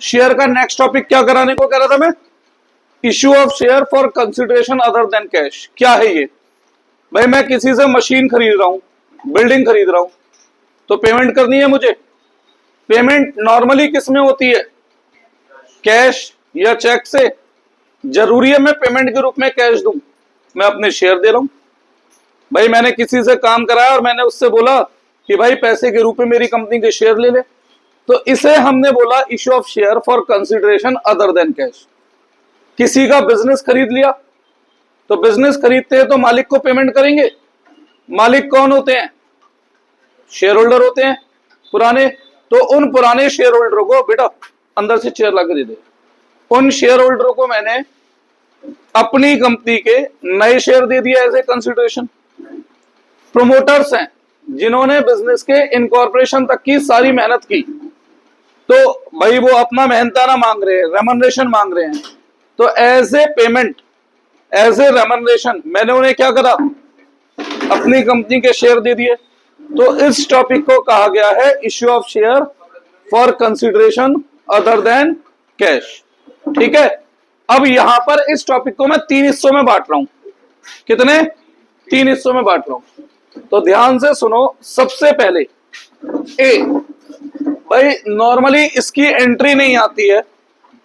Share का next topic क्या कराने को कह रहा था मैं? Issue of share for consideration other than cash. क्या है ये भाई? मैं किसी से मशीन खरीद रहा हूं, बिल्डिंग खरीद रहा हूं, तो पेमेंट करनी है मुझे। पेमेंट नॉर्मली किस में होती है? कैश या चेक से। जरूरी है मैं पेमेंट के रूप में कैश दूं? मैं अपने शेयर दे रहा हूं भाई। मैंने किसी से काम कराया और मैंने उससे बोला कि भाई पैसे के रूप में मेरी कंपनी के शेयर ले ले, तो इसे हमने बोला issue of share for consideration other than cash. किसी का बिजनेस खरीद लिया, तो बिजनेस खरीदते हैं तो मालिक को पेमेंट करेंगे। मालिक कौन होते हैं? शेयर होल्डर होते हैं पुराने। तो उन पुराने शेयर होल्डर को बेटा अंदर से चेयर लाकर दे दे। उन शेयर होल्डर को मैंने अपनी कंपनी के नए शेयर दे दिया एज ए कंसिडरेशन। प्रोमोटर्स हैं जिन्होंने बिजनेस के इनकॉर्पोरेशन तक की सारी मेहनत की, तो भाई वो अपना मेहनताना मांग रहे हैं, रेमनरेशन मांग रहे हैं। तो as a payment, as a remuneration मैंने उन्हें क्या करा? अपनी कंपनी के शेयर दे दिए। तो इस टॉपिक को कहा गया है issue of share for consideration other than cash. ठीक है, अब यहां पर इस टॉपिक को मैं 3 हिस्सों में बांट रहा हूं। कितने? 3 हिस्सों में बांट रहा हूं। तो ध्यान से सुनो। सबसे पहले ए, भाई नॉर्मली इसकी एंट्री नहीं आती है,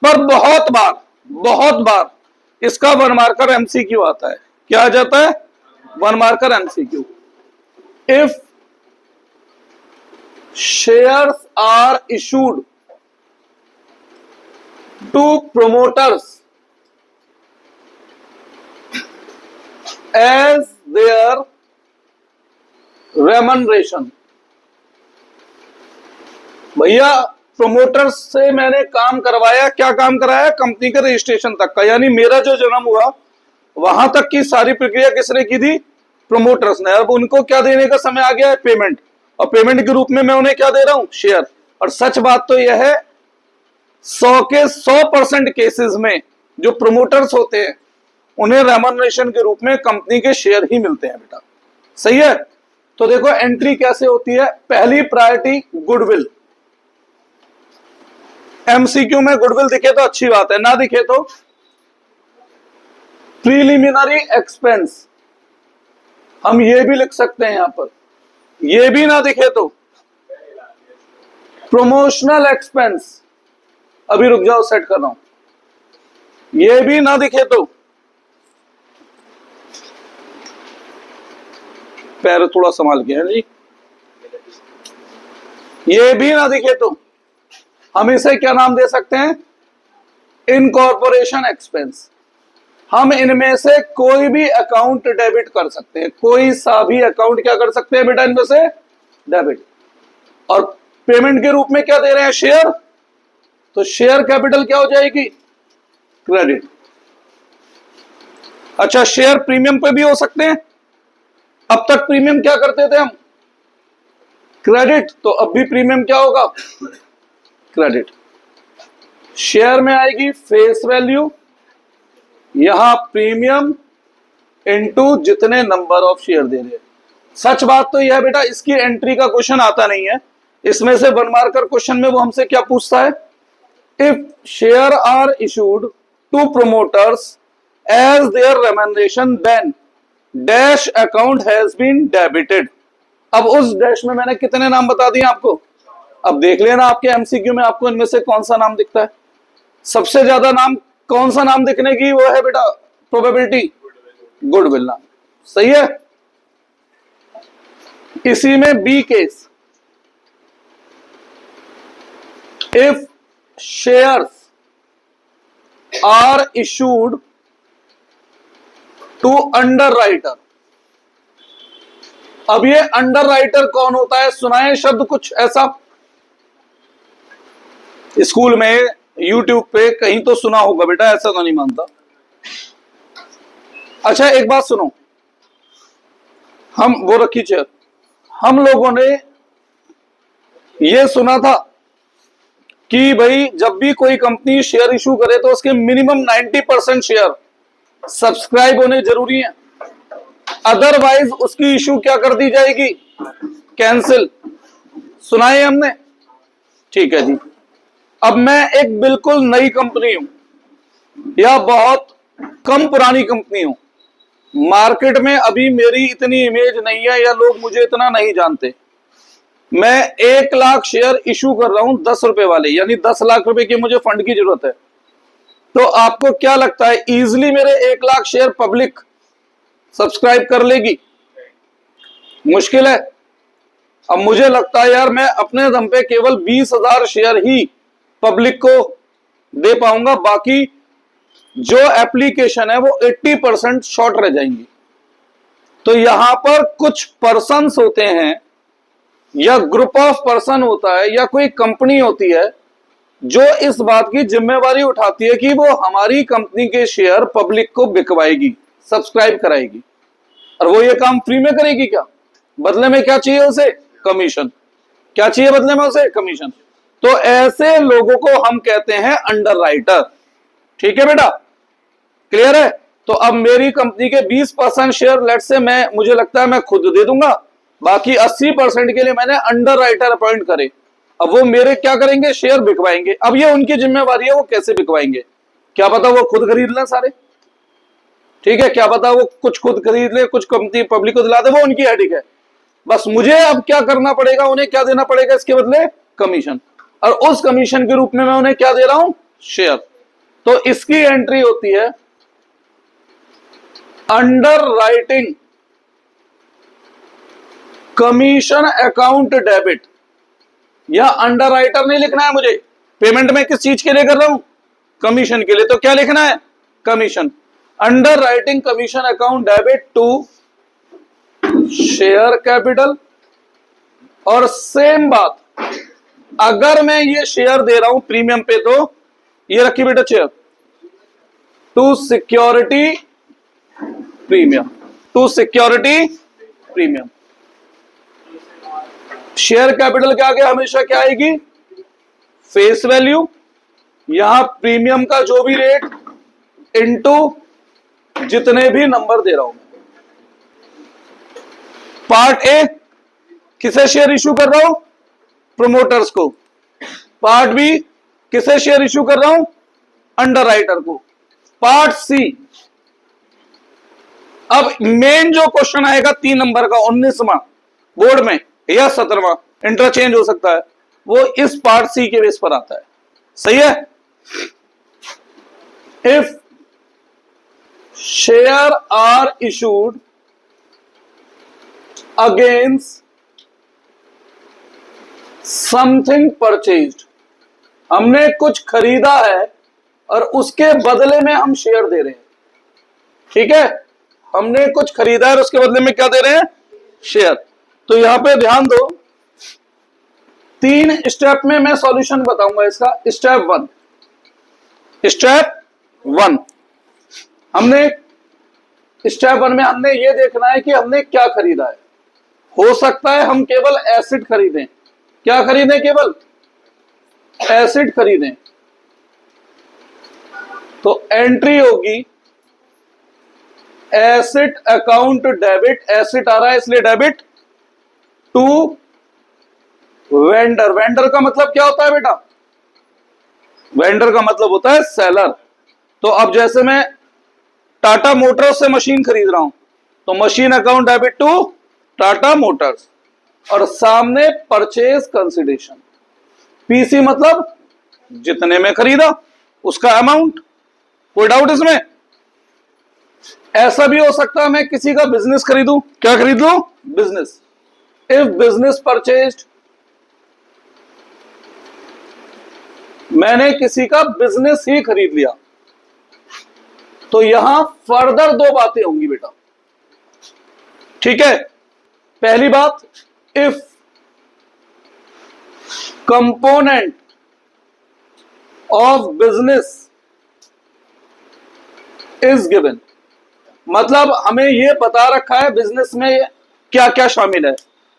पर बहुत बार इसका वन मार्कर एमसीक्यू आता है। क्या आ जाता है? One marker MCQ. If shares are issued to promoters as their remuneration। भैया प्रोमोटर्स से मैंने काम करवाया। क्या काम कराया? कंपनी के रजिस्ट्रेशन तक का, यानी मेरा जो जन्म हुआ वहां तक की सारी प्रक्रिया किसने की थी? प्रोमोटर्स ने। अब उनको क्या देने का समय आ गया है? पेमेंट। और पेमेंट के रूप में मैं उन्हें क्या दे रहा हूं? शेयर। और सच बात तो यह है 100 के 100% केसेस में जो प्रोमोटर्स होते हैं उन्हें रेमनरेशन के रूप में कंपनी के शेयर ही मिलते हैं बेटा। सही है? तो देखो एंट्री कैसे होती है। पहली प्रायोरिटी गुडविल। एमसीक्यू में गुडविल दिखे तो अच्छी बात है, ना दिखे तो प्रीलिमिनरी एक्सपेंस। हम ये भी लिख सकते हैं यहां पर। ये भी ना दिखे तो प्रमोशनल एक्सपेंस। अभी रुक जाओ, सेट कर रहा हूं। ये भी ना दिखे तो पैर थोड़ा संभाल के है जी। ये भी ना दिखे तो हम इसे क्या नाम दे सकते हैं? Incorporation expense. हम इनमें से कोई भी अकाउंट डेबिट कर सकते हैं। कोई सा भी अकाउंट क्या कर सकते हैं बेटा? इनमें से डेबिट। और पेमेंट के रूप में क्या दे रहे हैं? शेयर। तो शेयर कैपिटल क्या हो जाएगी? क्रेडिट। अच्छा, शेयर प्रीमियम पे भी हो सकते हैं। अब तक प्रीमियम क्या करते थे हम? क्रेडिट। तो अब भी प्रीमियम क्या होगा? क्रेडिट। शेयर में आएगी फेस वैल्यू, यहां प्रीमियम इनटू जितने नंबर ऑफ शेयर दे रहे हैं। सच बात तो यह बेटा इसकी एंट्री का क्वेश्चन आता नहीं है। इसमें से वन मार्कर क्वेश्चन में वो हमसे क्या पूछता है? If share are issued to promoters as their remuneration then dash account has been debited. अब उस डैश में मैंने कितने नाम बता दिए आपको? अब देख लेना आपके एमसीक्यू में आपको इनमें से कौन सा नाम दिखता है। सबसे ज्यादा नाम कौन सा नाम दिखने की वो है बेटा प्रोबेबिलिटी? गुडविल नाम। सही है? इसी में B case, if shares are issued to underwriter. अब ये अंडर राइटर कौन होता है? सुनाए शब्द कुछ ऐसा। स्कूल में यूट्यूब पे कहीं तो सुना होगा बेटा, ऐसा तो नहीं मानता। अच्छा एक बात सुनो, हम वो रखी चेयर। हम लोगों ने ये सुना था कि भाई जब भी कोई कंपनी शेयर इशू करे तो उसके मिनिमम 90% शेयर सब्सक्राइब होने जरूरी है, अदरवाइज उसकी इशू क्या कर दी जाएगी? कैंसिल। सुना है हमने? ठीक है जी। अब मैं एक बिल्कुल नई कंपनी हूं या बहुत कम पुरानी कंपनी हूं, मार्केट में अभी मेरी इतनी इमेज नहीं है या लोग मुझे इतना नहीं जानते, मैं 1 लाख शेयर इशू कर रहा हूं 10 रुपए वाले, यानी 10 लाख रुपए की मुझे फंड की जरूरत है। तो आपको क्या लगता है इजीली मेरे 1 लाख शेयर पब्लिक सब्सक्राइब कर लेगी? मुश्किल है। अब मुझे लगता है यार मैं अपने दम पे केवल 20,000 शेयर ही पब्लिक को दे पाऊंगा, बाकी जो एप्लीकेशन है वो 80% शॉर्ट रह जाएंगी। तो यहां पर कुछ पर्सन्स होते हैं या ग्रुप ऑफ पर्सन होता है या कोई कंपनी होती है जो इस बात की जिम्मेवारी उठाती है कि वो हमारी कंपनी के शेयर पब्लिक को बिकवाएगी, सब्सक्राइब कराएगी। और वो ये काम फ्री में करेगी क्या? बदले में क्या चाहिए उसे? कमीशन। क्या चाहिए बदले में उसे? कमीशन। तो ऐसे लोगों को हम कहते हैं अंडरराइटर। ठीक है बेटा, क्लियर है? तो अब मेरी कंपनी के 20% शेयर लेट से मुझे लगता है मैं खुद दे दूंगा, बाकी 80% के लिए मैंने अंडरराइटर अपॉइंट करे। अब वो मेरे क्या करेंगे? शेयर बिकवाएंगे। अब ये उनकी जिम्मेवारी है वो कैसे बिकवाएंगे। क्या पता वो खुद खरीद लें सारे, ठीक है, क्या पता वो कुछ खुद खरीद ले, कुछ कंपनी पब्लिक को दिला दे, वो उनकी हेडिक है। बस मुझे अब क्या करना पड़ेगा, उन्हें क्या देना पड़ेगा इसके बदले? कमीशन। और उस कमीशन के रूप में मैं उन्हें क्या दे रहा हूं? शेयर। तो इसकी एंट्री होती है under writing commission account debit. या अंडर राइटर नहीं लिखना है मुझे, पेमेंट में किस चीज के लिए कर रहा हूं? कमीशन के लिए। तो क्या लिखना है? Commission. Underwriting commission account debit to share capital. और सेम बात, अगर मैं ये शेयर दे रहा हूं प्रीमियम पे, तो ये रखी बेटा share to security premium, to security premium. Share capital के आगे हमेशा क्या आएगी? फेस वैल्यू, यहां प्रीमियम का जो भी रेट इनटू जितने भी नंबर दे रहा हूं। पार्ट ए, किसे शेयर इशू कर रहा हूं? प्रोमोटर्स को। पार्ट बी, किसे शेयर इशू कर रहा हूं? अंडरराइटर को। पार्ट सी, अब मेन जो क्वेश्चन आएगा 3 नंबर का 19वां बोर्ड में या 17वां, इंटरचेंज हो सकता है, वो इस पार्ट सी के बेस पर आता है। सही है? If share are issued against something purchased, हमने कुछ खरीदा है और उसके बदले में हम शेयर दे रहे हैं। ठीक है, हमने कुछ खरीदा है और उसके बदले में क्या दे रहे हैं? शेयर। तो यहां पे ध्यान दो, 3 स्टेप में मैं सॉल्यूशन बताऊंगा इसका। स्टेप 1, हमने स्टेप 1 में हमने ये देखना है कि हमने क्या खरीदा है। हो सकता है हम केवल एसिड खरीदें। क्या खरीदें? केवल एसिड खरीदें। तो एंट्री होगी एसिड अकाउंट डेबिट, एसिड आ रहा है इसलिए डेबिट टू वेंडर। वेंडर का मतलब क्या होता है बेटा? वेंडर का मतलब होता है सेलर। तो अब जैसे मैं टाटा मोटर्स से मशीन खरीद रहा हूं, तो machine account debit to Tata Motors, और सामने परचेज कंसिडरेशन। पीसी मतलब जितने में खरीदा उसका अमाउंट। कोई डाउट इसमें? ऐसा भी हो सकता है मैं किसी का बिजनेस खरीदूं। क्या खरीद लूं? बिजनेस। इफ बिजनेस परचेज्ड, मैंने किसी का बिजनेस ही खरीद लिया, तो यहां फर्दर 2 बातें होंगी बेटा। ठीक है, पहली बात, if component of business is given, मतलब हमें यह बता रखा है बिजनेस में क्या क्या शामिल है,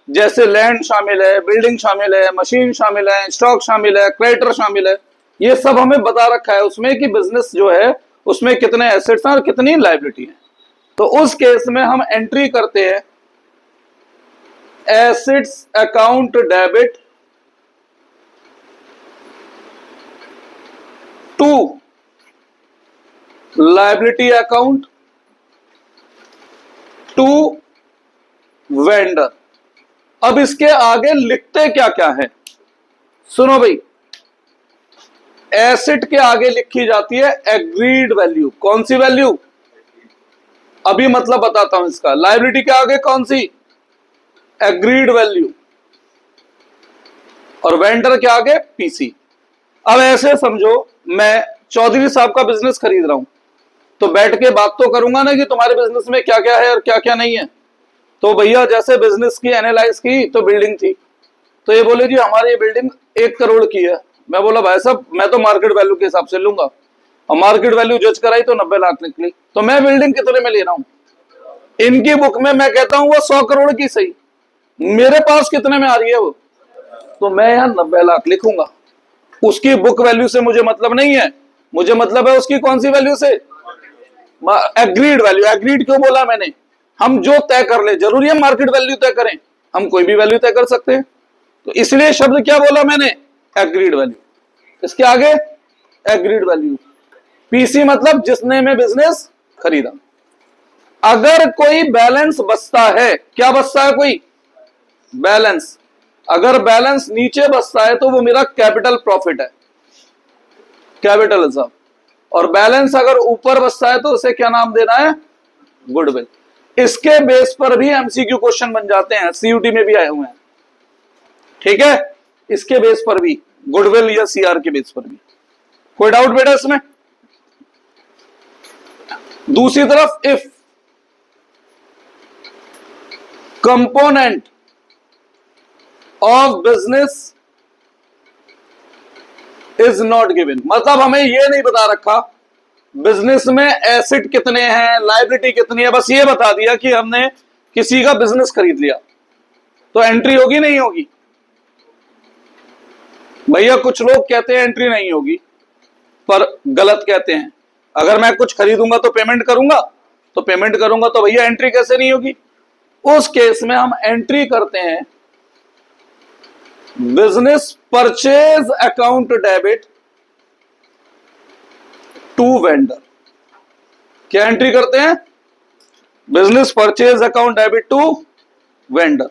जैसे लैंड शामिल है, बिल्डिंग शामिल है, मशीन शामिल है, स्टॉक शामिल है, क्रेडिटर शामिल है। ये सब हमें बता रखा है उसमें कि बिजनेस जो है उसमें कितने एसेट्स हैं और कितनी लायबिलिटी है। तो उस केस में हम एंट्री करते हैं assets account debit to liability account to vendor. अब इसके आगे लिखते क्या क्या है, सुनो भाई। एसेट के आगे लिखी जाती है एग्रीड वैल्यू। कौन सी वैल्यू? अभी मतलब बताता हूं इसका। लायबिलिटी के आगे कौन सी? Agreed value. और वेंडर के आगे पीसी। अब ऐसे समझो मैं चौधरी साहब का बिजनेस खरीद रहा हूं, तो बैठ के बात तो करूंगा ना कि तुम्हारे बिजनेस में क्या क्या है और क्या क्या नहीं है। तो भैया जैसे बिजनेस की एनालाइज की तो बिल्डिंग थी, तो ये बोले जी हमारी ये बिल्डिंग 1 करोड़ की है। मैं बोला भाई साहब मैं तो मार्केट वैल्यू के हिसाब से लूंगा, और मार्केट वैल्यू जज कराई तो 90 लाख निकली। तो मैं बिल्डिंग कितने में ले रहा हूं? इनकी बुक में मैं कहता हूं वो 100 करोड़ की सही, मेरे पास कितने में आ रही है वो? तो मैं यहां 90 लाख लिखूंगा। उसकी बुक वैल्यू से मुझे मतलब नहीं है, मुझे मतलब है उसकी कौन सी वैल्यू से? Agreed value. एग्रीड क्यों बोला मैंने? हम जो तय कर ले, जरूरी है मार्केट वैल्यू तय करें? हम कोई भी वैल्यू तय कर सकते हैं। तो इसलिए शब्द क्या बोला मैंने? Agreed value. इसके आगे एग्रीड वैल्यू। पीसी मतलब जिसने में बिजनेस खरीदा। अगर कोई बैलेंस बचता है, क्या बचता है? कोई बैलेंस। अगर बैलेंस नीचे बचता है तो वो मेरा कैपिटल प्रॉफिट है, कैपिटल रिजर्व। और बैलेंस अगर ऊपर बचता है तो उसे क्या नाम देना है? गुडविल। इसके बेस पर भी एमसीक्यू क्वेश्चन बन जाते हैं, सीयूटी में भी आए हुए हैं। ठीक है, इसके बेस पर भी, गुडविल या सीआर के बेस पर भी। कोई डाउट बेटा इसमें? दूसरी तरफ if component of business is not given, मतलब हमें यह नहीं बता रखा बिजनेस में एसेट कितने हैं, लायबिलिटी कितनी है, बस ये बता दिया कि हमने किसी का बिजनेस खरीद लिया, तो एंट्री होगी नहीं होगी? भैया कुछ लोग कहते हैं एंट्री नहीं होगी, पर गलत कहते हैं। अगर मैं कुछ खरीदूंगा तो पेमेंट करूंगा, तो पेमेंट करूंगा तो भैया एंट्री कैसे नहीं होगी? उस केस में हम एंट्री करते हैं business purchase account debit to vendor. क्या एंट्री करते हैं? Business purchase account debit to vendor.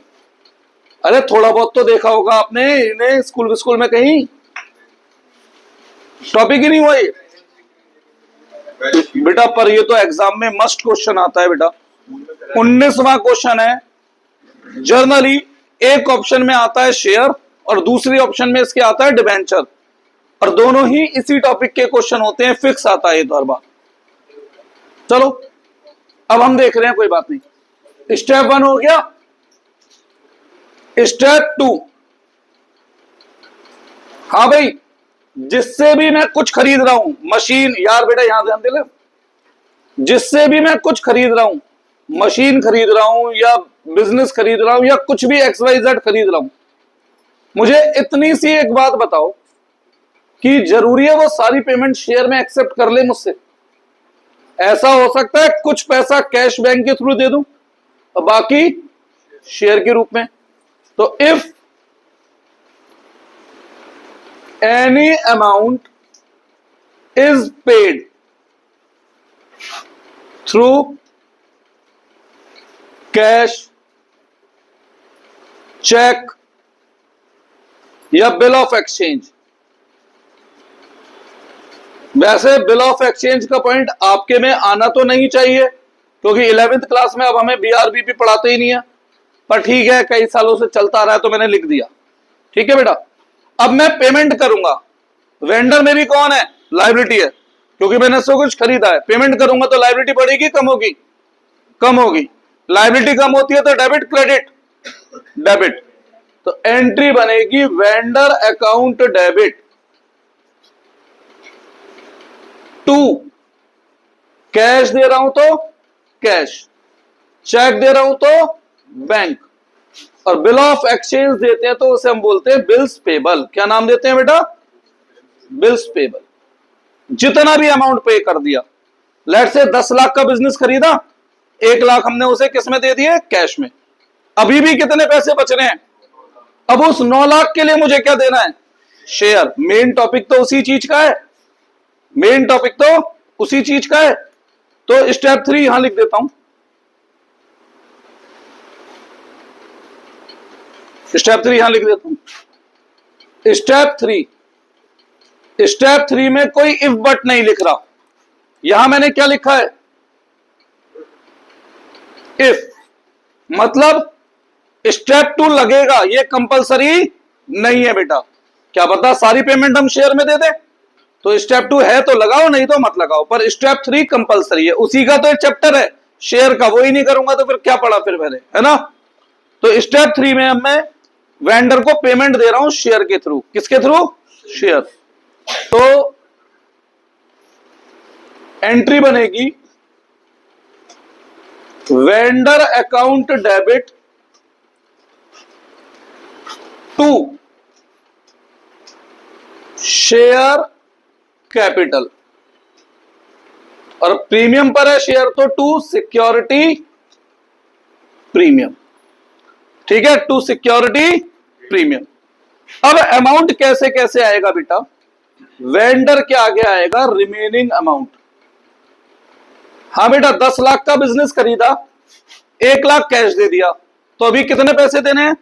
अरे थोड़ा बहुत तो देखा होगा आपने इन्हें स्कूल में कहीं, टॉपिक ही नहीं हुआ ये बेटा। पर ये तो एग्जाम में मस्ट क्वेश्चन आता है बेटा। 19वां क्वेश्चन है। जर्नली एक ऑप्शन में आता है शेयर और दूसरी ऑप्शन में इसके आता है डिबेंचर, और दोनों ही इसी टॉपिक के क्वेश्चन होते हैं, फिक्स आता है हर बार। चलो अब हम देख रहे हैं, कोई बात नहीं। स्टेप 1 हो गया। स्टेप 2, हाँ भाई जिससे भी मैं कुछ खरीद रहा हूं, मशीन, यार बेटा यहां ध्यान दे ले, जिससे भी मैं कुछ खरीद रहा हूं, मशीन खरीद रहा हूं या बिजनेस खरीद रहा हूं या कुछ भी XYZ खरीद रहा हूं, मुझे इतनी सी एक बात बताओ कि जरूरी है वो सारी पेमेंट शेयर में एक्सेप्ट कर ले मुझसे? ऐसा हो सकता है कुछ पैसा कैश बैंक के थ्रू दे दूं और बाकी शेयर के रूप में। तो if any amount is paid through cash, cheque या बिल ऑफ एक्सचेंज। वैसे बिल ऑफ एक्सचेंज का पॉइंट आपके में आना तो नहीं चाहिए, क्योंकि 11वीं क्लास में अब हमें BRBP पढ़ाते ही नहीं है, पर ठीक है कई सालों से चलता रहा है तो मैंने लिख दिया। ठीक है बेटा। अब मैं पेमेंट करूंगा, वेंडर मेरी कौन है? लायबिलिटी है, क्योंकि मैंने सब कुछ खरीदा है। पेमेंट करूंगा तो लायबिलिटी बढ़ेगी कम होगी? कम होगी। लायबिलिटी कम होती है तो डेबिट क्रेडिट? डेबिट। तो एंट्री बनेगी vendor account debit to, cash दे रहा हूं तो कैश, चेक दे रहा हूं तो बैंक, और बिल ऑफ एक्सचेंज देते हैं तो उसे हम बोलते हैं बिल्स पेबल। क्या नाम देते हैं बेटा? Bills payable. जितना भी अमाउंट पे कर दिया, लेट से 10 लाख का बिजनेस खरीदा, 1 लाख हमने उसे किस में दे दिए? कैश में। अभी भी कितने पैसे बच रहे हैं? अब उस 9 लाख के लिए मुझे क्या देना है? शेयर। मेन टॉपिक तो उसी चीज का है, मेन टॉपिक तो उसी चीज का है। तो स्टेप 3 यहां लिख देता हूं। स्टेप 3 यहां लिख देता हूं। स्टेप 3 में कोई इफ बट नहीं लिख रहा। यहां मैंने क्या लिखा है? इफ, मतलब स्टेप 2 लगेगा, ये कंपलसरी नहीं है बेटा। क्या पता सारी पेमेंट हम शेयर में दे दें, तो स्टेप 2 है तो लगाओ, नहीं तो मत लगाओ, पर स्टेप 3 कंपलसरी है। उसी का तो एक चैप्टर है शेयर का, वो ही नहीं करूंगा तो फिर क्या पढ़ा फिर मैंने, है ना। तो स्टेप 3 में अब मैं वेंडर को पेमेंट दे रहा हूं शेयर के थ्रू। किसके थ्रू? शेयर। तो एंट्री बनेगी vendor account debit to share capital, और प्रीमियम पर है शेयर तो टू सिक्योरिटी प्रीमियम। ठीक है, टू सिक्योरिटी प्रीमियम। अब अमाउंट कैसे कैसे आएगा बेटा? वेंडर के आगे आएगा रिमेनिंग अमाउंट। हाँ बेटा, 10 लाख का बिजनेस खरीदा, 1 लाख कैश दे दिया, तो अभी कितने पैसे देने हैं?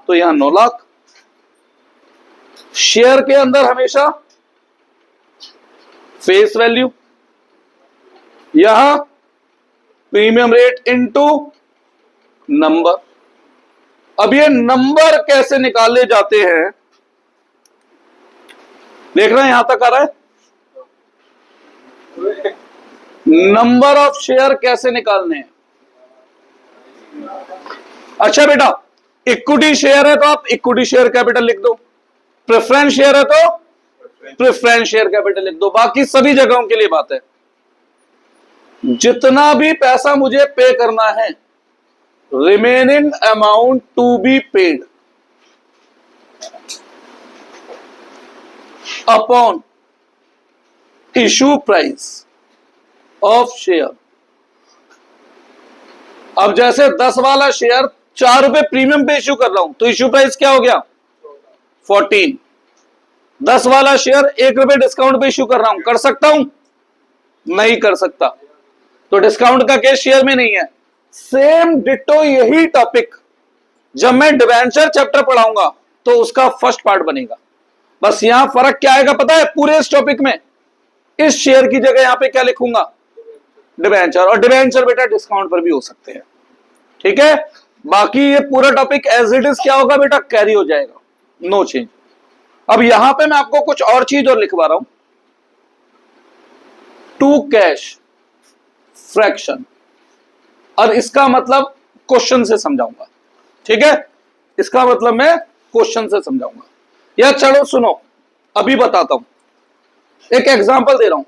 तो यहां 9 लाख। शेयर के अंदर हमेशा फेस वैल्यू, यहां प्रीमियम रेट इनटू नंबर। अब ये नंबर कैसे निकाले जाते हैं? देख रहे हैं, यहां तक आ रहा है। नंबर ऑफ शेयर कैसे निकालने हैं? अच्छा बेटा, इक्विटी शेयर है तो आप इक्विटी शेयर कैपिटल लिख दो, प्रेफरेंस शेयर है तो प्रेफरेंस शेयर कैपिटल लिख दो। बाकी सभी जगहों के लिए बात है, जितना भी पैसा मुझे पे करना है, remaining amount to be paid upon issue price of share. अब जैसे 10 वाला शेयर 4 रुपए प्रीमियम पे इश्यू कर रहा हूं, तो इश्यू प्राइस क्या हो गया? 14। 10 वाला शेयर 1 रुपए डिस्काउंट पे इश्यू कर रहा हूं, कर सकता हूं? नहीं कर सकता, तो डिस्काउंट का केस शेयर में नहीं है। सेम डिटो यही टॉपिक जब मैं डिवेंचर चैप्टर पढ़ाऊंगा तो उसका फर्स्ट पार्ट बनेगा। बस यहां फर्क क्या आएगा पता है? पूरे इस टॉपिक में इस शेयर की जगह यहां पे क्या लिखूंगा? डिवेंचर। और डिवेंचर बेटा डिस्काउंट पर भी हो सकते हैं, ठीक है। बाकी ये पूरा टॉपिक एज इट इज क्या होगा बेटा? कैरी हो जाएगा, नो चेंज। अब यहां पे मैं आपको कुछ और चीज और लिखवा रहा हूं, टू कैश फ्रैक्शन, और इसका मतलब क्वेश्चन से समझाऊंगा, ठीक है। इसका मतलब मैं क्वेश्चन से समझाऊंगा। या चलो सुनो, अभी बताता हूं, एक एग्जांपल दे रहा हूं।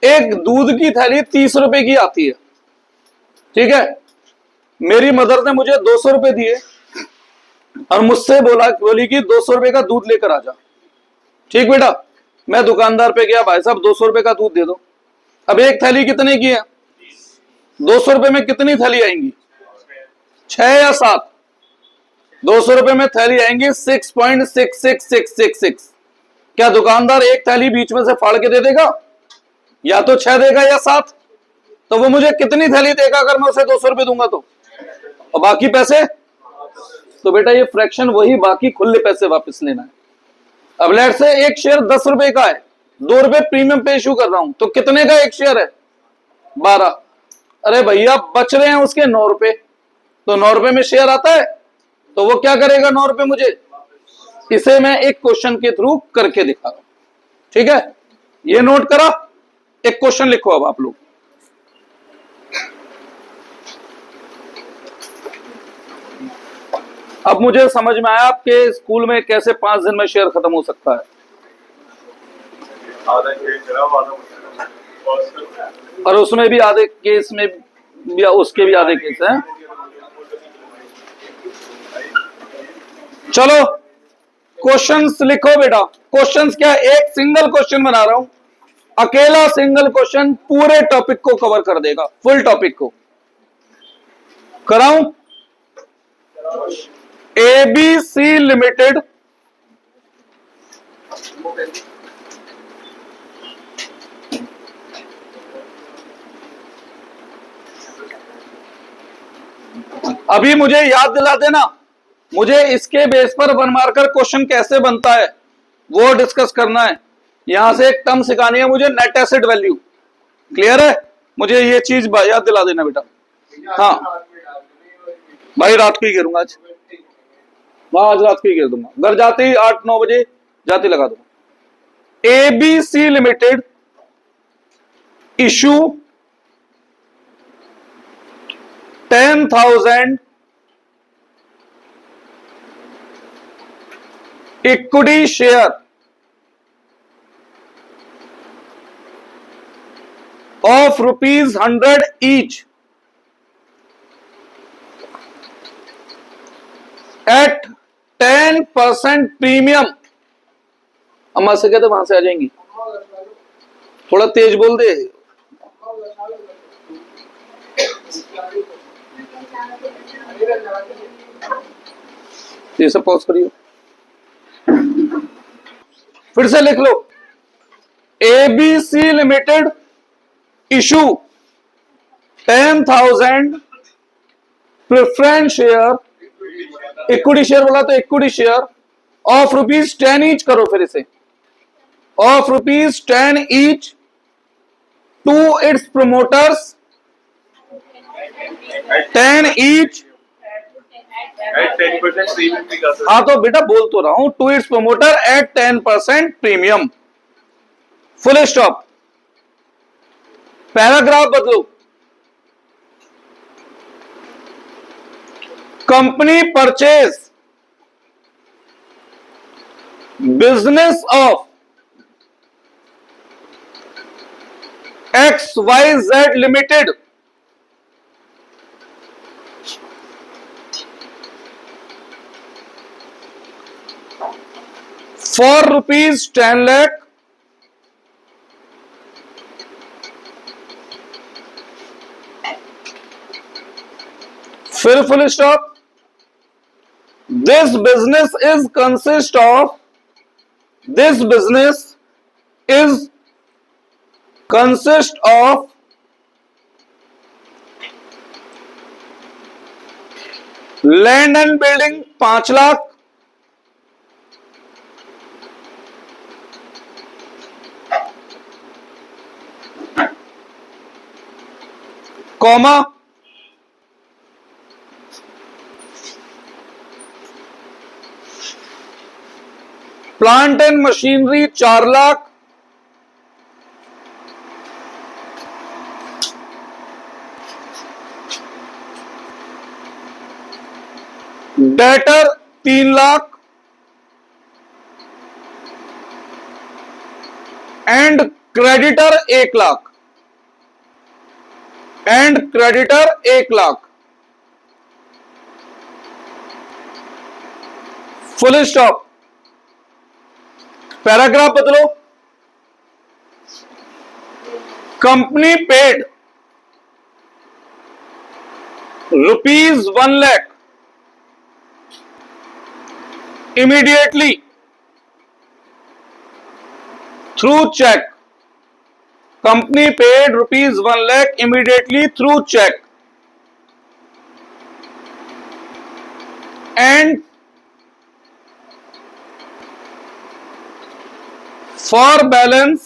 एक दूध की थैली 30 रुपए की आती है, ठीक है। मेरी मदर ने मुझे 200 रुपए दिए और मुझसे बोली कि 200 रुपए का दूध लेकर आ जा। ठीक बेटा, मैं दुकानदार पे गया, भाई साहब 200 रुपए का दूध दे दो। अब एक थैली कितने की है? 200 रुपए में कितनी थैली आएंगी? 6 या 7? 200 रुपए में थैली आएंगी 6.66666। क्या दुकानदार एक थैली बीच में से फाड़ के दे देगा? या तो 6 देगा या 7। तो वो मुझे कितनी थैली देगा अगर मैं उसे 200 रुपए दूंगा तो? और बाकी पैसे? तो बेटा ये फ्रैक्शन वही बाकी खुले पैसे वापस लेना है। अब लेट से एक शेयर 10 रुपए का है, 2 रुपए प्रीमियम पे इश्यू कर रहा हूं, तो कितने का एक शेयर है? 12। अरे भैया बच रहे हैं उसके 9 रुपए, तो 9 रुपए में शेयर आता है, तो वो क्या करेगा 9 रुपए मुझे? इसे मैं एक क्वेश्चन के थ्रू करके दिखा रहा हूं, ठीक है। ये नोट करा, एक क्वेश्चन लिखो अब आप लोग। अब मुझे समझ में आया आपके स्कूल में कैसे 5 दिन में शेयर खत्म हो सकता है, और उसमें भी आधे केस में भी, उसके भी आधे केस हैं। चलो क्वेश्चंस लिखो बेटा। क्वेश्चंस क्या? एक सिंगल क्वेश्चन बना रहा हूं, अकेला सिंगल क्वेश्चन पूरे टॉपिक को कवर कर देगा, फुल टॉपिक को कराऊं। एबीसी लिमिटेड अभी मुझे याद दिला देना, मुझे इसके बेस पर 1 मार्कर क्वेश्चन कैसे बनता है वो डिस्कस करना है। यहां से एक टर्म सिखानी है मुझे, नेट एसेट वैल्यू। क्लियर है? मुझे ये चीज याद दिला देना बेटा। हाँ भाई, रात को ही गिरूंगा आज। आज रात को ही गिर दूंगा, घर जाते ही 8-9 बजे जाते लगा दूंगा। ABC limited issue 10,000 equity share of ₹100 each at 10% premium. अम्मा से कहते वहां से आ जाएंगी, थोड़ा तेज बोल दे। ये सब पॉज करियो, फिर से लिख लो। ABC limited issue 10,000 preference share, equity share बोला तो इक्विटी शेयर ऑफ ₹10 ईच करो, फिर इसे of ₹10 each to its promoters, 10 each. हाँ तो बेटा बोल तो रहा हूं, to its promoter at 10% premium, full stop. Paragraph बदलो, company purchase business of XYZ limited for ₹10 lakh फिर full stop. This business is consist of, this business is consist of land and building 5 lakh, comma plant and machinery 4 lakh, debtor 3 lakh and creditor 1 lakh, and creditor 1 lakh, full stop. Paragraph बदलो, company paid ₹1 lakh immediately through check, company paid ₹1 lakh immediately through check and for balance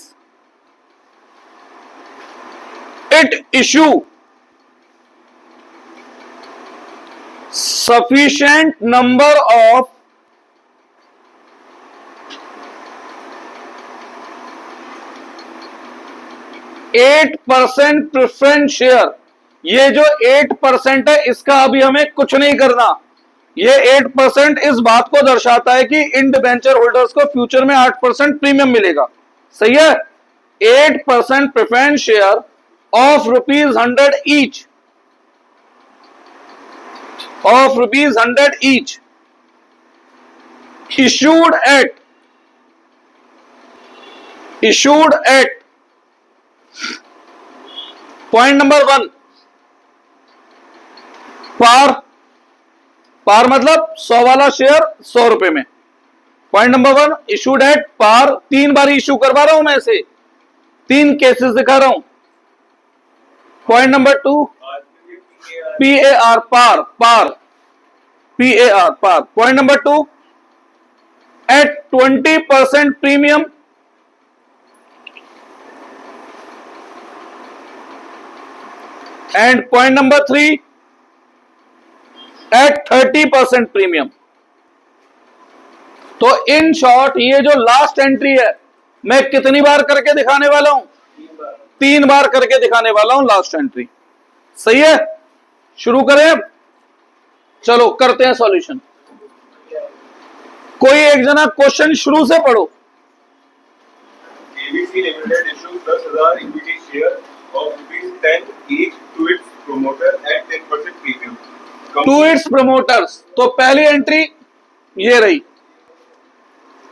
it issue sufficient number of %8 preference share. ये जो 8% है इसका अभी हमें कुछ नहीं करना, ये 8% इस बात को दर्शाता है कि इन डिबेंचर होल्डर्स को फ्यूचर में 8% प्रीमियम मिलेगा। सही है? 8% preference share of ₹100 each, of ₹100 each issued at point number 1 par मतलब 100 वाला शेयर 100 रुपए में। Point number 1 issued at par, 3 बार इशू करवा रहा हूं मैं इसे, 3 केसेस दिखा रहा हूं। Point number 2 PAR, par, par, PAR, par. Point number 2, at 20% premium, and point number 3, at 30% premium. तो इन शॉर्ट ये जो लास्ट एंट्री है मैं कितनी बार करके दिखाने वाला हूं? 3 बार करके दिखाने वाला हूं लास्ट एंट्री. सही है, शुरू करें. चलो करते हैं सॉल्यूशन. कोई एक जना क्वेश्चन शुरू से पढ़ो. ABC Limited issued 10,000 equity share of ₹10 each to its promoter at 10% premium. To its promoters. तो पहली एंट्री ये रही.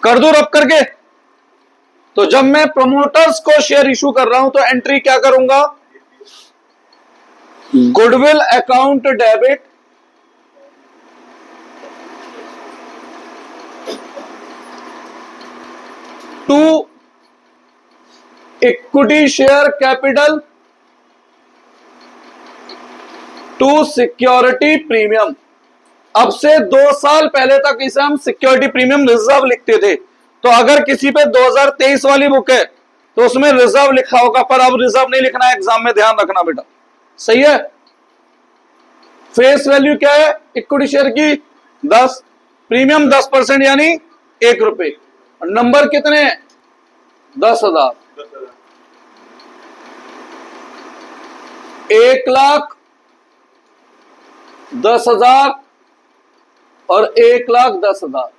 कर दो रब करके. तो जब मैं प्रमोटर्स को शेयर इशू कर रहा हूं तो एंट्री क्या करूंगा? Goodwill account debit to equity share capital to security premium. अब से 2 साल पहले तक इसे हम सिक्योरिटी प्रीमियम रिजर्व लिखते थे. तो अगर किसी पे 2023 वाली बुक है तो उसमें रिजर्व लिखा होगा, पर अब रिजर्व नहीं लिखना है. एग्जाम में ध्यान रखना बेटा. सही है. फेस वैल्यू क्या है इक्विटी शेयर की? 10. प्रीमियम 10% यानी ₹1. नंबर कितने? 10,000. 1,10,000 और 1,10,000.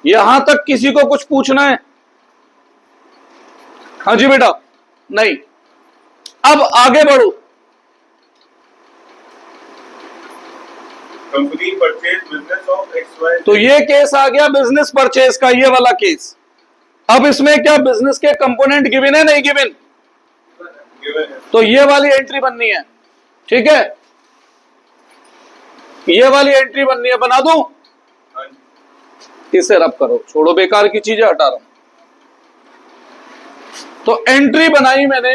यहां तक किसी को कुछ पूछना है? हाँ जी बेटा. नहीं. अब आगे बढ़ो. Company purchase business of XY. तो ये केस आ गया बिजनेस परचेज का, ये वाला केस. अब इसमें क्या बिजनेस के कंपोनेंट गिवन है? नहीं गिवन. तो ये वाली एंट्री बननी है. ठीक है, ये वाली एंट्री बननी है. बना दूं? इसे रब करो, छोड़ो बेकार की चीजें हटा रहा हूं. तो एंट्री बनाई मैंने.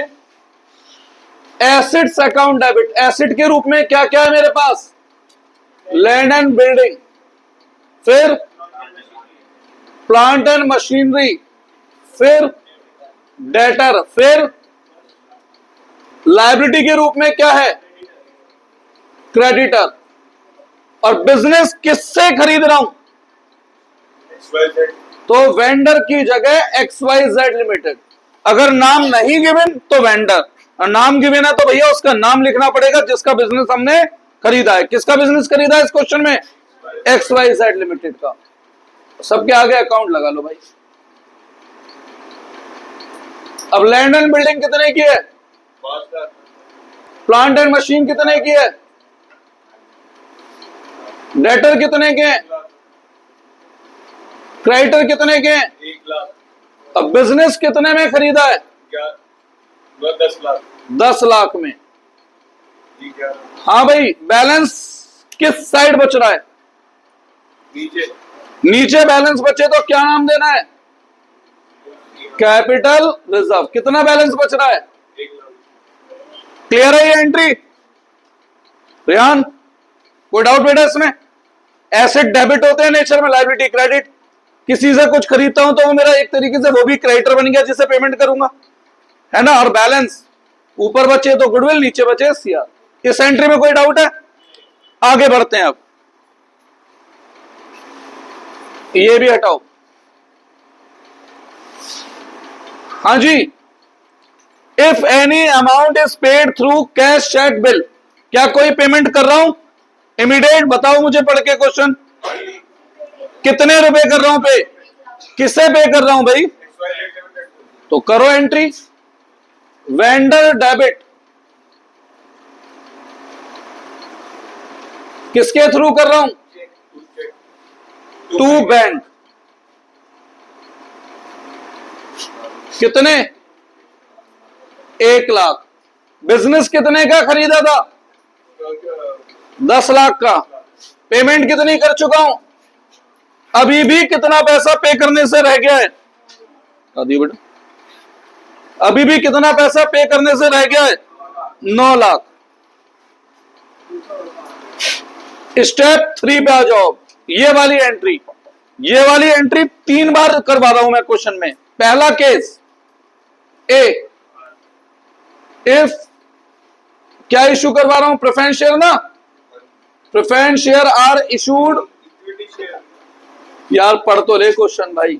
Assets account debit. एसेट के रूप में क्या क्या है मेरे पास? लैंड एंड बिल्डिंग, फिर प्लांट एंड मशीनरी, फिर डेटर, फिर लायबिलिटी के रूप में क्या है? क्रेडिटर. और बिजनेस किससे खरीद रहा हूं? XYZ. तो वेंडर की जगह XYZ लिमिटेड. अगर नाम नहीं गिवन तो वेंडर, और नाम गिवन है तो भैया उसका नाम लिखना पड़ेगा जिसका बिजनेस हमने खरीदा है. किसका बिजनेस खरीदा है इस क्वेश्चन में? XYZ लिमिटेड का. सबके आगे अकाउंट लगा लो भाई. अब लैंड एंड बिल्डिंग कितने की है? 5 लाख. प्लांट एंड मशीन कितने की है? डेटर कितने के हैं? क्रेडिटर कितने के हैं? 1 लाख. अब बिजनेस कितने में खरीदा है? 10 लाख. 10 लाख में. ठीक है. हाँ भाई. बैलेंस किस साइड बच रहा है? नीचे. नीचे बैलेंस बचे तो क्या नाम देना है? Capital reserve. कितना बैलेंस बच रहा है? 1 लाख. क्लियर है ये एंट्री? रेहान कोई डाउट बेटा इसमें? एसेट डेबिट होते हैं नेचर में, लायबिलिटी क्रेडिट. किसी से कुछ खरीदता हूं तो वो मेरा एक तरीके से वो भी क्रेडिटर बन गया जिसे पेमेंट करूंगा, है ना. और बैलेंस ऊपर बचे तो गुडविल, नीचे बचे सीआर. इस एंट्री में कोई डाउट है? आगे बढ़ते हैं. अब ये भी हटाओ. हाँ जी. If any amount is paid through cash cheque bill. क्या कोई पेमेंट कर रहा हूं इमीडिएट? बताओ मुझे पढ़ के क्वेश्चन. कितने रुपए कर रहा हूं पे? किससे पे कर रहा हूं भाई? XYZ Limited. तो करो एंट्री. वेंडर डेबिट किसके थ्रू कर रहा हूं? To bank. कितने? 1 लाख. बिजनेस कितने का खरीदा था? 10 लाख का. पेमेंट कितनी कर चुका हूं? अभी भी कितना पैसा पे करने से रह गया है? बेटा अभी भी कितना पैसा पे करने से रह गया है? 9 लाख. स्टेप 3 पे आ जाओ। ये वाली एंट्री 3 बार करवा रहा हूं मैं क्वेश्चन में। पहला केस ए, इफ क्या इशू करवा रहा हूं, प्रेफरेंस शेयर ना, preference share are issued, equity share, यार पढ़ तो ले क्वेश्चन भाई।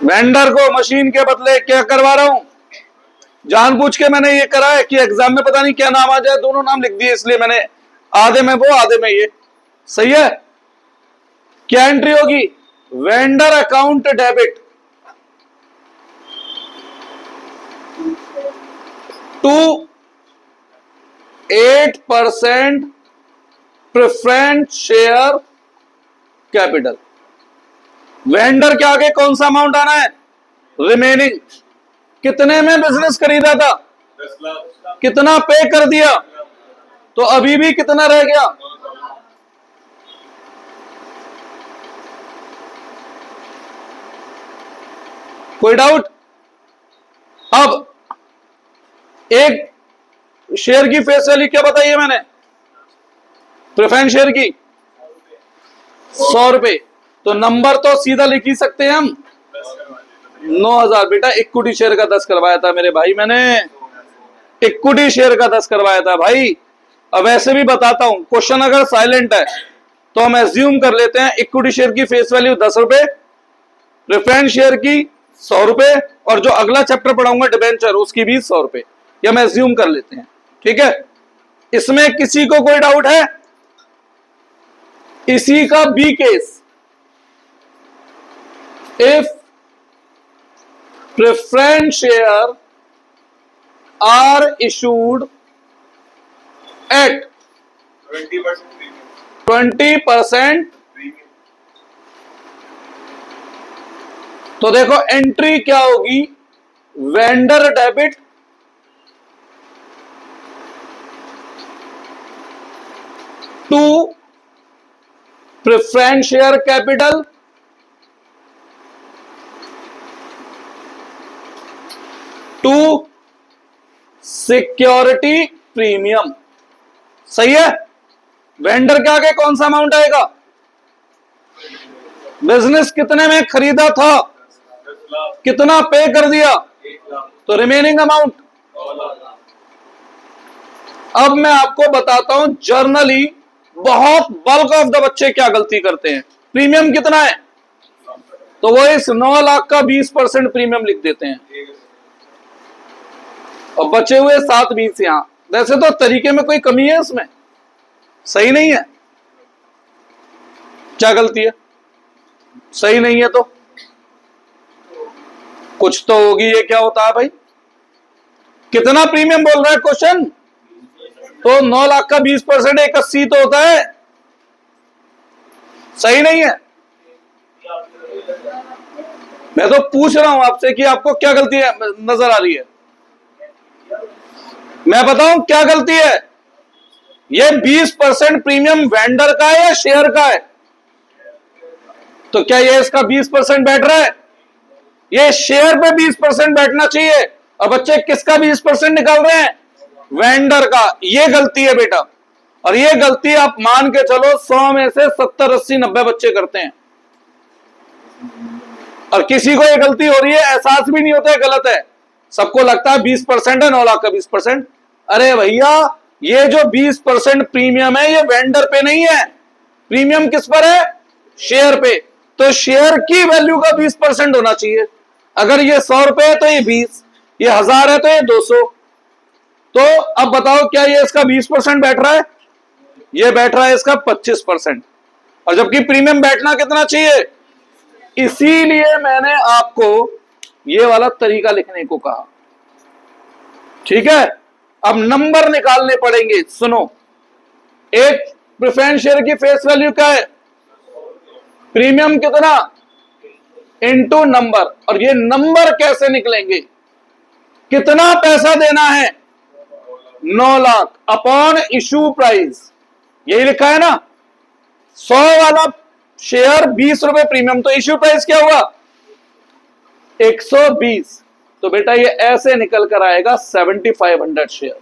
वेंडर को मशीन के बदले क्या करवा रहा हूं, जानबूझ के मैंने ये करा है कि एग्जाम में पता नहीं क्या नाम आ जाए, दोनों नाम लिख दिए, इसलिए मैंने आधे में वो आधे में ये। सही है। क्या एंट्री होगी, vendor account debit to 8% preference share capital. Vendor के आगे कौन सा अमाउंट आना है, रिमेनिंग। कितने में बिजनेस खरीदा था, 10 लाख, कितना पे कर दिया, तो अभी भी कितना रह गया, कोई डाउट। अब एक शेयर की फेस वैल्यू क्या बताई है मैंने, प्रेफरेंस शेयर की 100 रुपए, तो नंबर तो सीधा लिख ही सकते हैं हम, 9,000। बेटा इक्विटी शेयर का 10 करवाया था मेरे भाई, मैंने इक्विटी शेयर का 10 करवाया था भाई। अब ऐसे भी बताता हूं, क्वेश्चन अगर साइलेंट है तो हम एज्यूम कर लेते हैं इक्विटी शेयर की फेस वैल्यू 10 रुपए, प्रेफरेंस शेयर की 100 रुपए, और जो अगला चैप्टर पढ़ाऊंगा डिबेंचर उसकी भी 100 रुपए, या हम एज्यूम कर लेते हैं। ठीक है, इसमें किसी को कोई डाउट है। इसी का B case, if preference share are issued at 20% premium, 20%, premium, तो देखो एंट्री क्या होगी, vendor debit to preference share capital to security premium. सही है। वेंडर के आगे कौन सा अमाउंट आएगा, बिजनेस कितने में खरीदा था, 10 लाख, कितना पे कर दिया, 1 लाख, तो रिमेनिंग अमाउंट। 9 लाख, अब मैं आपको बताता हूं जर्नली बहुत बल्क ऑफ द बच्चे क्या गलती करते हैं। प्रीमियम कितना है, तो वो इस 9 लाख का 20% प्रीमियम लिख देते हैं, और बचे हुए 7-20 यहां। वैसे तो तरीके में कोई कमी है इसमें, सही नहीं है, क्या गलती है, सही नहीं है तो कुछ तो होगी। ये क्या होता है भाई, कितना प्रीमियम बोल रहा है क्वेश्चन, तो 9 लाख का 20% 81 तो होता है, सही नहीं है। मैं तो पूछ रहा हूं आपसे कि आपको क्या गलती है नजर आ रही है, मैं बताऊं क्या गलती है। ये 20% प्रीमियम वेंडर का है या शेयर का है, तो क्या ये इसका 20% बैठ रहा है, ये शेयर पे 20% बैठना चाहिए, और बच्चे किसका 20% निकाल रहे हैं, वेंडर का। ये गलती है बेटा, और ये गलती आप मान के चलो 100 में से 70, 80, 90 बच्चे करते हैं, और किसी को ये गलती हो रही है एहसास भी नहीं होता है गलत है, सबको लगता है 20% है, 9 लाख का 20%। अरे भैया ये जो 20% प्रीमियम है ये वेंडर पे नहीं है, प्रीमियम किस पर है, शेयर पे। तो शेयर की वैल्यू का 20% होना चाहिए। अगर ये 100 रुपए है तो ये 20, ये 1000 है तो ये 200। तो अब बताओ क्या ये इसका 20% बैठ रहा है, ये बैठ रहा है इसका 25%, और जबकि प्रीमियम बैठना कितना चाहिए। इसीलिए मैंने आपको ये वाला तरीका लिखने को कहा। ठीक है, अब नंबर निकालने पड़ेंगे। सुनो, एक प्रेफरेंस शेयर की फेस वैल्यू क्या है, प्रीमियम कितना इनटू नंबर, और ये नंबर कैसे निकलेंगे, कितना पैसा देना है, 9 लाख अपॉन इशू प्राइस, यही लिखा है ना। 100 वाला शेयर 20 रुपए प्रीमियम, तो इशू प्राइस क्या हुआ 120, तो बेटा ये ऐसे निकल कर आएगा 7500 शेयर।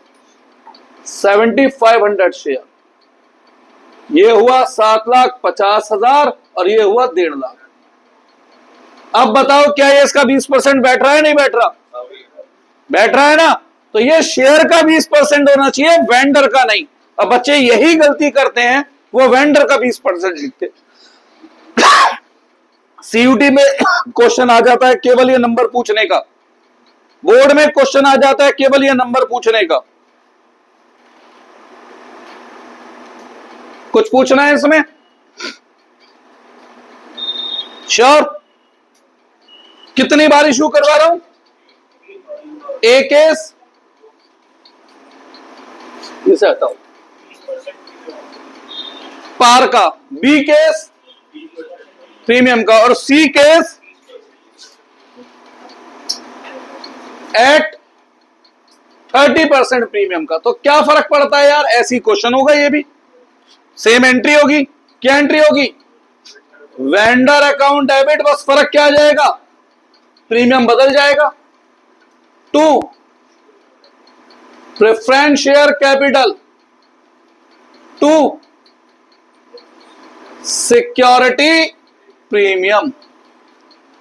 7500 शेयर, ये हुआ 7,50,000 और ये हुआ 1.5 लाख। अब बताओ क्या ये इसका 20% बैठ रहा है नहीं बैठ रहा? बैठ रहा है ना। तो ये शेयर का 20% होना चाहिए, वेंडर का नहीं। अब बच्चे यही गलती करते हैं, वो वेंडर का 20% लिखते। सीयूटी में क्वेश्चन आ जाता है केवल ये नंबर पूछने का, बोर्ड में क्वेश्चन आ जाता है केवल ये नंबर पूछने का। कुछ पूछना है इसमें? श्योर? कितनी बार इशू करवा रहा हूं? ए केस, इसे हटाओ, पार का, बी केस प्रीमियम का, और सी केस एट 30% प्रीमियम का। तो क्या फर्क पड़ता है यार, ऐसी क्वेश्चन होगा ये भी, सेम एंट्री होगी। क्या एंट्री होगी? वेंडर अकाउंट डेबिट, बस फर्क क्या आ जाएगा? प्रीमियम बदल जाएगा। 2 preference share capital, 2 security premium.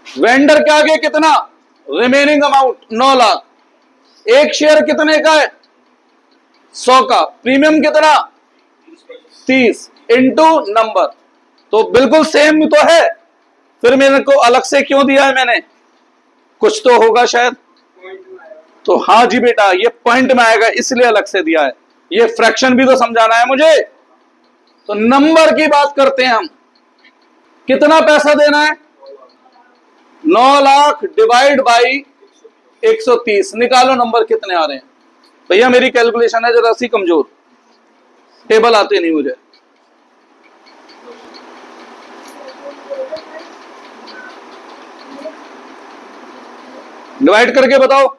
Vendor के आगे कितना? Remaining amount 9 lakh. एक शेयर कितने का है? 100 का। प्रीमियम कितना? 30 इंटू नंबर। तो बिल्कुल सेम तो है, फिर मेरे को अलग से क्यों दिया है मैंने? कुछ तो होगा शायद। तो हाँ जी बेटा, ये पॉइंट में आएगा इसलिए अलग से दिया है। ये फ्रैक्शन भी तो समझाना है मुझे। तो नंबर की बात करते हैं हम। कितना पैसा देना है? 9 लाख डिवाइड बाई 130। निकालो नंबर कितने आ रहे हैं। भैया मेरी कैलकुलेशन है जरा सी कमजोर, टेबल आते नहीं मुझे। डिवाइड करके बताओ।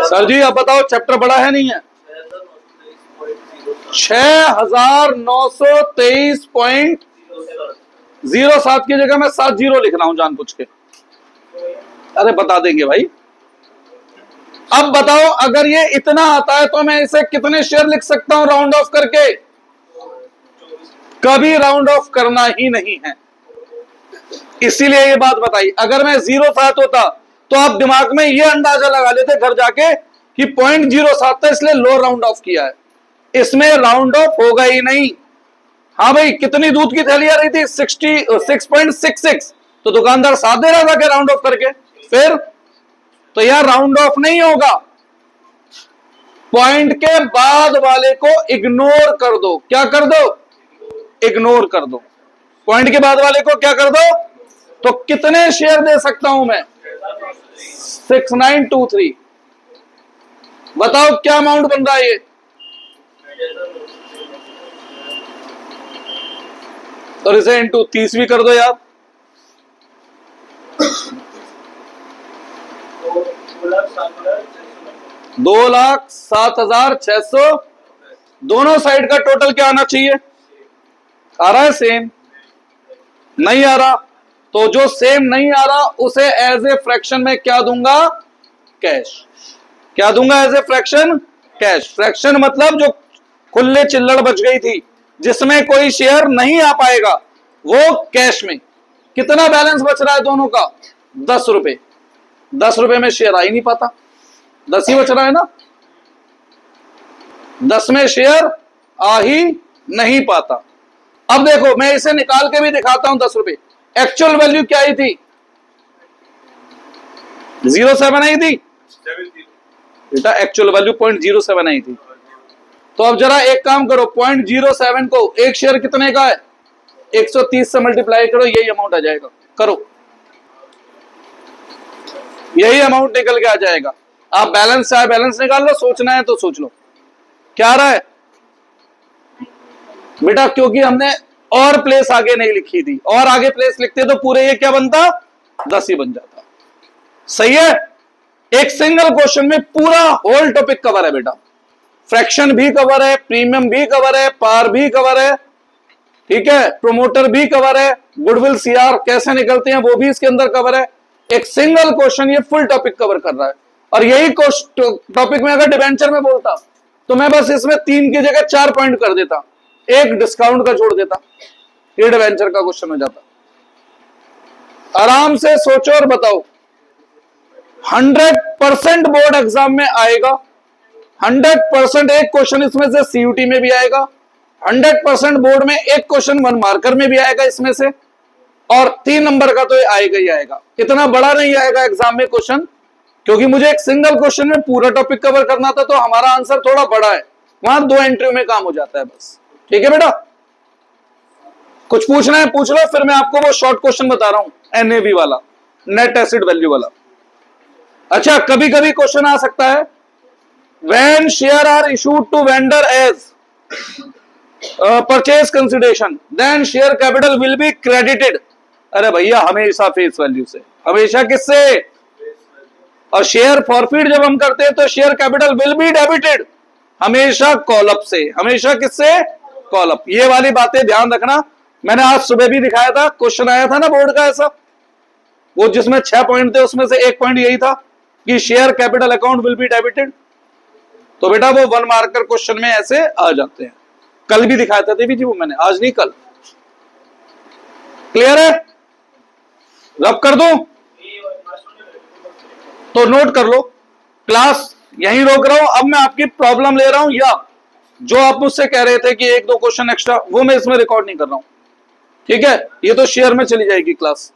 सर जी आप बताओ, चैप्टर बड़ा है नहीं है? 6923.07 की जगह मैं 7 जीरो लिख रहा हूं जानबूझ के। अरे बता देंगे भाई। अब बताओ, अगर ये इतना आता है तो मैं इसे कितने शेयर लिख सकता हूं राउंड ऑफ करके? कभी राउंड ऑफ करना ही नहीं है, इसीलिए ये बात बताई। अगर मैं 0.7 होता तो आप दिमाग में ये अंदाजा लगा लेते घर जाके कि 0.07 था इसलिए लो राउंड ऑफ किया है। इसमें राउंड ऑफ होगा ही नहीं। हाँ भाई, कितनी दूध की थैली आ रही थी? 6.66। तो दुकानदार 7 दे रहा था क्या राउंड ऑफ करके? फिर तो यार राउंड ऑफ नहीं होगा। पॉइंट के बाद वाले को इग्नोर कर दो। क्या कर दो? इग्नोर कर दो। पॉइंट के बाद वाले को क्या कर दो? तो कितने शेयर दे सकता हूं मैं? 6923। बताओ क्या अमाउंट बन रहा है ये? और इसे इंटू 30 भी कर दो यार। 2,07,600। दोनों साइड का टोटल क्या आना चाहिए? आ रहा है सेम? नहीं आ रहा। तो जो सेम नहीं आ रहा उसे एज ए फ्रैक्शन में क्या दूंगा? कैश। क्या दूंगा as a fraction? Cash. Fraction मतलब जो खुले चिल्लड़ बच गई थी जिसमें कोई शेयर नहीं आ पाएगा, वो कैश में। कितना बैलेंस बच रहा है दोनों का? 10 रुपए। 10 रुपए में शेयर आ ही नहीं पाता, 10 ही बच रहा है ना। 10 में शेयर आ ही नहीं पाता। अब देखो मैं इसे निकाल के भी दिखाता हूं। 10 रुपए एक्चुअल वैल्यू क्या आई थी? 0.7 आई थी बेटा। एक्चुअल वैल्यू 0.07 आई थी। तो अब जरा एक काम करो, 0.07 को एक शेयर कितने का है? 130 से मल्टीप्लाई करो, यही अमाउंट आ जाएगा। करो, यही अमाउंट निकल के आ जाएगा। आप बैलेंस चाहे बैलेंस निकाल लो, सोचना है तो सोच लो। क्या आ रहा है बेटा? क्योंकि हमने और प्लेस आगे नहीं लिखी थी, और आगे प्लेस लिखते तो पूरे ये क्या बनता? 10 ही बन जाता। सही है। एक सिंगल क्वेश्चन में पूरा होल टॉपिक कवर है बेटा। फ्रैक्शन भी कवर है, प्रीमियम भी कवर है, पार भी कवर है, ठीक है, प्रोमोटर भी कवर है, गुडविल सीआर कैसे निकलते हैं वो भी इसके अंदर कवर है। एक सिंगल क्वेश्चन ये फुल टॉपिक कवर कर रहा है। और यही टॉपिक में अगर डिबेंचर में बोलता तो मैं बस इसमें 3 की जगह 4 पॉइंट कर देता, एक डिस्काउंट का छोड़ देता, ये डिबेंचर का क्वेश्चन हो जाता। आराम से सोचो और बताओ, 100% बोर्ड एग्जाम में आएगा, 100% एक क्वेश्चन इसमें से सीयूटी में भी आएगा, 100% बोर्ड में एक क्वेश्चन 1 मार्कर में भी आएगा इसमें से, और 3 नंबर का तो ये आएगा ही आएगा। इतना बड़ा नहीं आएगा एग्जाम में क्वेश्चन, क्योंकि मुझे एक सिंगल क्वेश्चन में पूरा टॉपिक कवर करना था, तो हमारा आंसर थोड़ा बड़ा है, वहां 2 एंट्री में काम हो जाता है बस। ठीक है बेटा, कुछ पूछना है पूछ लो, फिर मैं आपको वो शॉर्ट क्वेश्चन बता रहा हूं एनएवी वाला, नेट एसिड वैल्यू वाला। अच्छा, कभी कभी क्वेश्चन आ सकता है, when share are issued to vendor as purchase consideration then share capital will be credited. अरे भैया हमेशा फेस वैल्यू से, हमेशा किससे? और शेयर फॉरफिट जब हम करते हैं तो share capital will be debited, हमेशा कॉलअप से, हमेशा किससे? कॉलअप। ये वाली बातें ध्यान रखना, मैंने आज सुबह भी दिखाया था, क्वेश्चन आया था ना बोर्ड का ऐसा, वो जिसमें 6 पॉइंट थे उसमें से एक पॉइंट यही था कि share capital account will be debited. तो बेटा वो 1 मार्कर क्वेश्चन में ऐसे आ जाते हैं। कल भी दिखाया था देवी जी वो मैंने, आज नहीं कल। क्लियर है? रब कर दूं तो नोट कर लो। क्लास यहीं रोक रहा हूं, अब मैं आपकी प्रॉब्लम ले रहा हूं, या जो आप मुझसे कह रहे थे कि 1-2 क्वेश्चन एक्स्ट्रा, वो मैं इसमें रिकॉर्ड नहीं कर रहा हूं। ठीक है, ये तो शेयर में चली जाएगी क्लास।